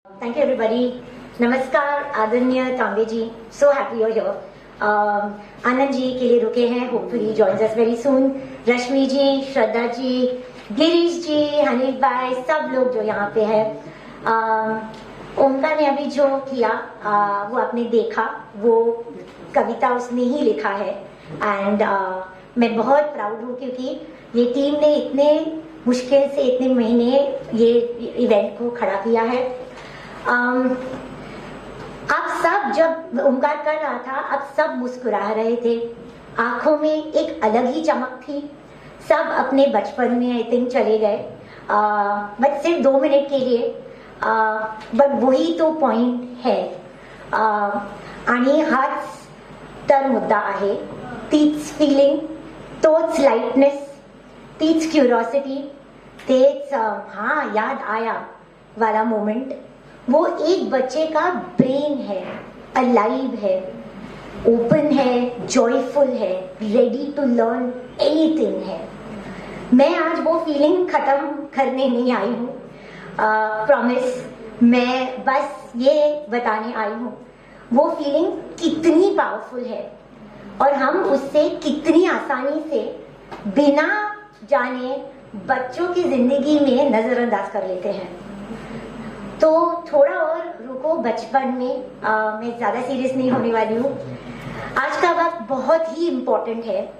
Thank you everybody. नमस्कार आदरणीय तांबे जी. So happy you're here. Anand ji के लिए रुके हैं. Hopefully joins us very soon. रश्मि जी, श्रद्धा जी, गिरीश जी, हनीफ भाई, सब लोग जो यहाँ पे है. ओमकार ने अभी जो किया वो आपने देखा. वो कविता उसने ही लिखा है. एंड मैं बहुत प्राउड हूँ क्योंकि ये टीम ने इतने मुश्किल से इतने महीने ये इवेंट को खड़ा किया है. आप सब जब ओमकार कर रहा था आप सब मुस्कुरा रहे थे. आंखों में एक अलग ही चमक थी. सब अपने बचपन में आई थिंक चले गए. बट सिर्फ 2 मिनट के लिए. बट वही तो पॉइंट है. आणि हाच तर मुद्दा आहे. तीच फिलिंग, तोच लाइटनेस, तीच क्युरियोसिटी, तेच हाँ याद आया वाला मोमेंट. वो एक बच्चे का ब्रेन है, अलाइव है, ओपन है, जॉयफुल है, रेडी टू लर्न एनीथिंग है. मैं आज वो फीलिंग खत्म करने नहीं आई हूँ. प्रॉमिस. मैं बस ये बताने आई हूँ वो फीलिंग कितनी पावरफुल है और हम उससे कितनी आसानी से बिना जाने बच्चों की जिंदगी में नजरअंदाज कर लेते हैं. तो थोड़ा और रुको बचपन में. मैं ज्यादा सीरियस नहीं होने वाली हूँ. आज का वक्त बहुत ही इम्पोर्टेंट है.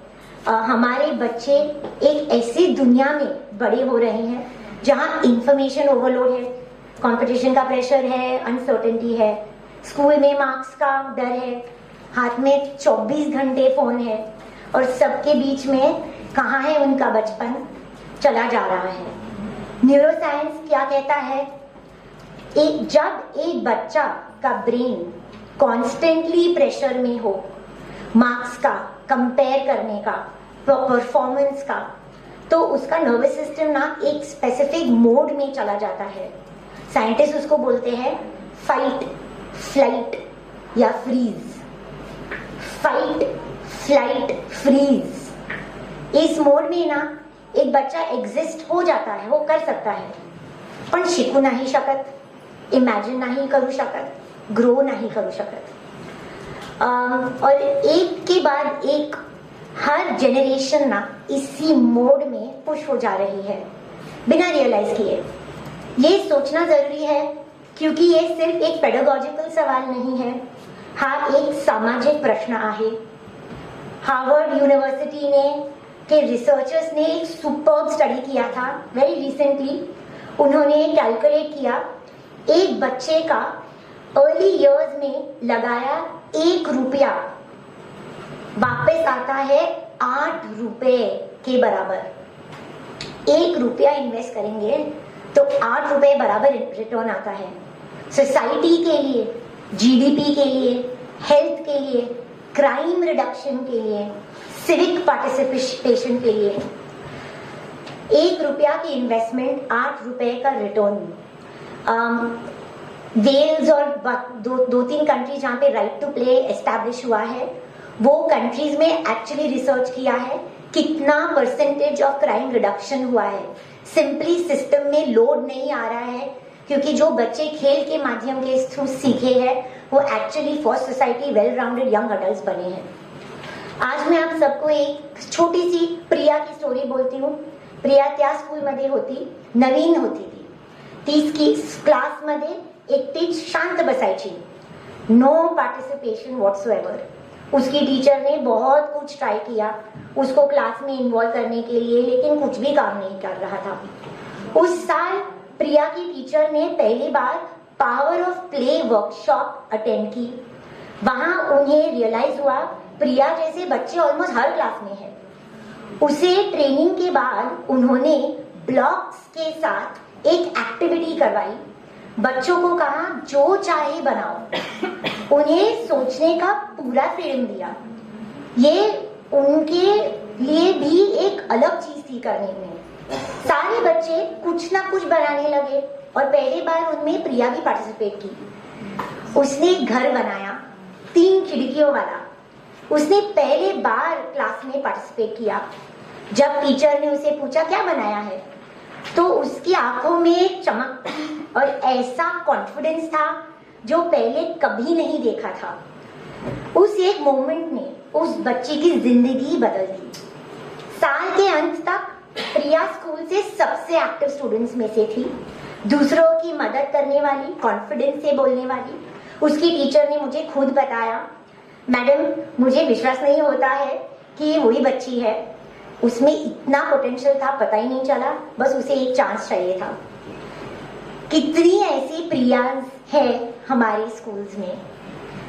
हमारे बच्चे एक ऐसी दुनिया में बड़े हो रहे हैं जहाँ इंफॉर्मेशन ओवरलोड है, कंपटीशन का प्रेशर है, अनसर्टेनिटी है, स्कूल में मार्क्स का डर है, हाथ में 24 घंटे फोन है और सबके बीच में कहाँ है उनका बचपन चला जा रहा है. न्यूरोसाइंस क्या कहता है? जब एक बच्चा का ब्रेन कॉन्स्टेंटली प्रेशर में हो, मार्क्स का, कंपेयर करने का, परफॉर्मेंस का, तो उसका नर्वस सिस्टम ना एक स्पेसिफिक मोड में चला जाता है. साइंटिस्ट उसको बोलते हैं फाइट, फ्लाइट या फ्रीज. Fight, flight, freeze. इस मोड में ना एक बच्चा एग्जिस्ट हो जाता है, वो कर सकता है, पण शिकू नाही शकत, इमॅजिन नाही करू शकत, ग्रो नाही करू शकत. और एक के बाद एक हर जनरेशन ना इसी मोड में पुश हो जा रही है बिना रियलाइज किए. ये सोचना जरूरी है क्योंकि ये सिर्फ एक पेडागॉजिकल सवाल नहीं है. हा एक सामाजिक प्रश्न आहे. हार्वर्ड यूनिवर्सिटी ने के रिसर्चर्स ने एक सुपर्ब स्टडी किया था वेरी रिसेंटली. उन्होंने कैलकुलेट किया एक बच्चे का अर्ली इयर्स में लगाया 1 रुपया वापस आता है 8 रुपए के बराबर. 1 रुपया इन्वेस्ट करेंगे तो 8 रुपए बराबर रिटर्न आता है. सोसाइटी के लिए, जीडीपी के लिए, हेल्थ के लिए, क्राइम रिडक्शन के लिए, सिविक पार्टिसिपेशन के लिए 1 रुपया की इन्वेस्टमेंट, 8 रुपए का रिटर्न. वेल्स और 2-3 कंट्रीज जहाँ पे राइट टू प्ले एस्टैब्लिश हुआ है, वो कंट्रीज में एक्चुअली रिसर्च किया है कितना परसेंटेज ऑफ क्राइम रिडक्शन हुआ है. सिंपली सिस्टम में लोड नहीं आ रहा है क्योंकि जो बच्चे खेल के माध्यम के थ्रू सीखे हैं वो actually for society well rounded young adult बने हैं. आज मैं आप सबको एक छोटी सी प्रिया की स्टोरी बोलती हूँ. प्रिया त्या स्कूलमध्ये होती, नवीन होती ती. 30 क्लासमध्ये एकटीच शांत बसायची. No participation whatsoever. उसकी टीचर ने बहुत कुछ ट्राई किया उसको क्लास में इन्वॉल्व करने के लिए, लेकिन कुछ भी काम नहीं कर रहा था. उस साल प्रिया की टीचर ने पहली बार power of play workshop attend की. वहां उन्हें रियलाइज हुआ प्रिया जैसे बच्चे ऑलमोस्ट हर क्लास में हैं. उसे ट्रेनिंग के बाद उन्होंने ब्लॉक्स के साथ एक एक्टिविटी करवाई. बच्चों को कहा जो चाहे बनाओ. उन्हें सोचने का पूरा फ्रीडम दिया. ये उनके लिए भी एक अलग चीज थी करने में. सारे बच्चे कुछ ना कुछ बनाने लगे और पहली बार उनमें प्रिया भी पार्टिसिपेट की. उसने घर बनाया 3 खिड़कियों वाला. उसने पहले बार क्लास में पार्टिसिपेट किया. जब टीचर ने उसे पूछा क्या बनाया है तो उसकी आंखों में एक चमक थी. और ऐसा कॉन्फिडेंस था जो पहले कभी नहीं देखा था। उस एक मोमेंट ने उस बच्चे की जिंदगी बदल दी। साल के अंत तक प्रिया स्कूल से सबसे एक्टिव स्टूडेंट्स में से थी, दूसरों की मदद करने वाली, कॉन्फिडेंस से बोलने वाली। उसकी टीचर ने मुझे खुद बताया, मैडम मुझे विश्वास नहीं होता है कि ये वही बच्ची है, उसमें इतना पोटेंशियल था, पता ही नहीं चला, बस उसे एक चांस चाहिए था। कितनी ऐसी प्रियाज है हमारे स्कूल्स में,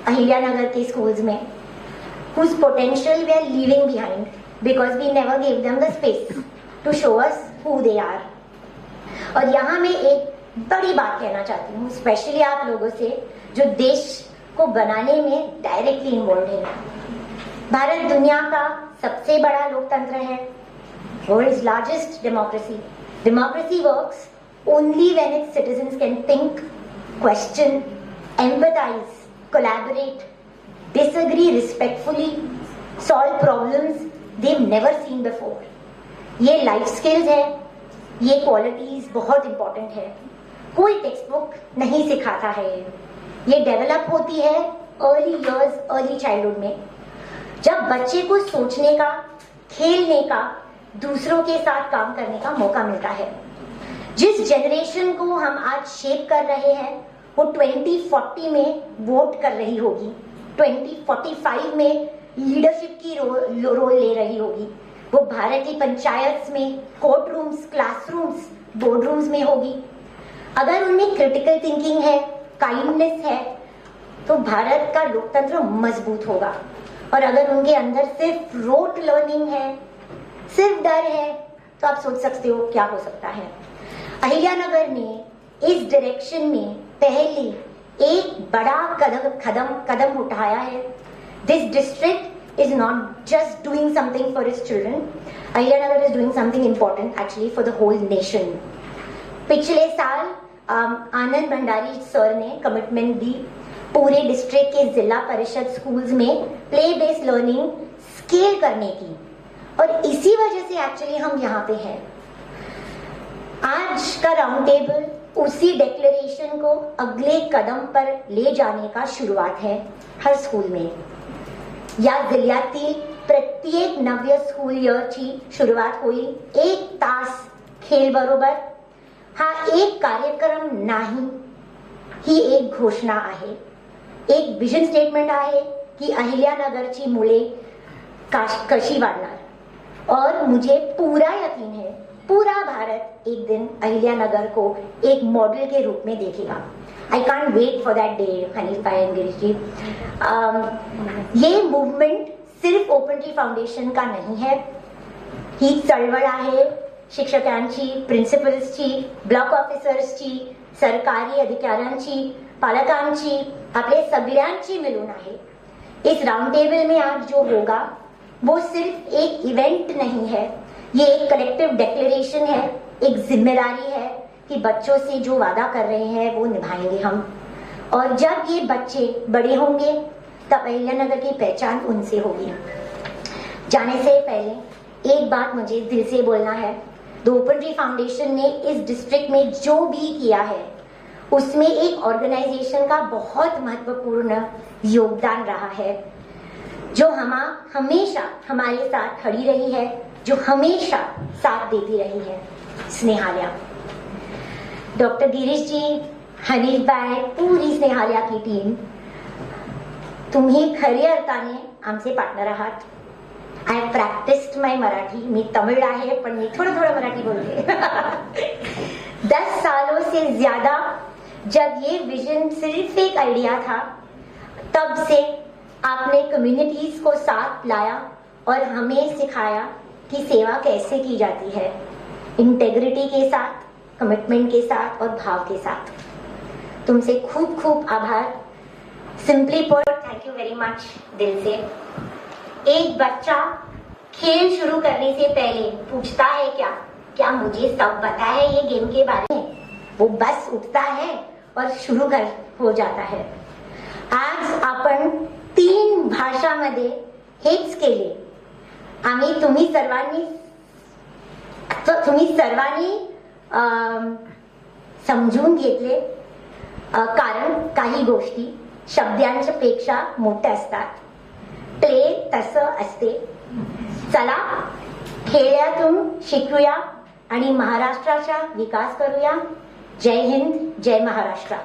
अहिल्यानगर के स्कूल्स में, whose potential we are leaving behind because we never gave them the space to show us who they are। और यहाँ मैं एक बड़ी बात कहना चाहती हूँ, स्पेशली आप लोगों से जो देश को बनाने में डायरेक्टली इन्वॉल्व है। भारत दुनिया का सबसे बड़ा लोकतंत्र है, world's largest democracy. Democracy works only when its citizens can think, question, empathize, collaborate, disagree respectfully, solve problems they've never seen before। ये लाइफ स्किल्स है, ये क्वालिटीज बहुत इंपॉर्टेंट है, कोई टेक्स्ट बुक नहीं सिखाता है। ये डेवलप होती है अर्ली इयर्स, अर्ली चाइल्डहुड में, जब बच्चे को सोचने का, खेलने का, दूसरों के साथ काम करने का मौका मिलता है। जिस जनरेशन को हम आज शेप कर रहे हैं वो 2040 में वोट कर रही होगी, 2045 में लीडरशिप की रोल ले रही होगी। वो भारत की पंचायत में, court rooms, classrooms, board rooms में होगी। अगर उनमें क्रिटिकल थिंकिंग है, काइंडनेस है, तो भारत का लोकतंत्र मजबूत होगा। और अगर उनके अंदर सिर्फ रोट लर्निंग है, सिर्फ डर है, तो आप सोच सकते हो क्या हो सकता है। अहिल्यानगर ने इस डायरेक्शन में पहले एक बड़ा कदम उठाया है। This district is not just doing something for its children, Ahilyanagar is doing something important actually for the whole nation. पिछले साल आनंद भंडारी सर ने कमिटमेंट दी पूरे डिस्ट्रिक्ट के जिला परिषद स्कूल्स में प्ले बेस्ड लर्निंग स्केल करने की, और इसी वजह से एक्चुअली हम यहाँ पे हैं। आज का राउंड टेबल उसी डिक्लेरेशन को अगले कदम पर ले जाने का शुरुआत है हर स्कूल में। या जिल्ह्यातील प्रत्येक नव्य स्कूल इयरची सुरुवात होईल 1 तास खेळ बरोबर। हा एक कार्यक्रम नाही, ही एक घोषणा आहे, एक विजन स्टेटमेंट आहे की अहिल्यानगरची मुले कशी वाढणार। और मुझे पूरा यकीन है पूरा भारत एक दिन अहिल्यानगर को एक मॉडल के रूप में देखेगा। I can't wait for that day Hanif भाई एंड गिरीश जी। ये मूवमेंट सिर्फ ओपन ट्री फाउंडेशन का नहीं है, ही चळवळ आहे शिक्षकांची, प्रिन्सिपल्सची, ब्लॉक ऑफिसर्सची, सरकारी अधिकाऱ्यांची, पालकांची, आपले सगळ्यांची मिळून आहे। इस राउंड टेबल में आज जो होगा वो सिर्फ एक इवेंट नहीं है, ये एक कलेक्टिव डिक्लेरेशन है, एक जिम्मेदारी है कि बच्चों से जो वादा कर रहे हैं वो निभाएंगे हम। और जब ये बच्चे बड़े होंगे तब अहिल्यानगर की पहचान उनसे होगी। जाने से पहले एक बात मुझे दिल से बोलना है, द ओपन ट्री फाउंडेशन ने इस डिस्ट्रिक्ट में जो भी किया है उसमें एक ऑर्गेनाइजेशन का बहुत महत्वपूर्ण योगदान रहा है, जो हमेशा हमारे साथ खड़ी रही है, जो हमेशा साथ देती रही है, स्नेहालया। डॉक्टर गिरीश जी, हनीफ भाई, पूरी स्नेहालया की टीम, तुम्ही खऱ्या अर्थाने आमचे पार्टनर आहात। I have practised my Marathi, मी तमिळ आहे पण मी थोडं थोडं मराठी बोलते। 10 सालों से ज्यादा जब ये विजन सिर्फ एक आइडिया था, तब से आपने कम्युनिटीज को साथ लाया और हमें सिखाया कि सेवा कैसे की जाती है, इंटेग्रिटी के साथ, कमिटमेंट के साथ और भाव के साथ। तुमसे खूब खूब आभार। Simply put, thank you very much दिल से। एक बच्चा खेल शुरू करने से पहले पूछता है क्या मुझे सब पता है ये गेम के बारे में? वो बस उठता है और शुरू हो जाता है। आज आपण 3 भाषामध्ये हेच केले। आम्ही तुम्ही सर्वांनी समजून घेतले, कारण काही गोष्टी शब्दांच्या पेक्षा मोठ्या असतात. प्ले तसं असते. चला खेळातून शिकूया आणि महाराष्ट्राचा विकास करूया. जय हिंद, जय महाराष्ट्र.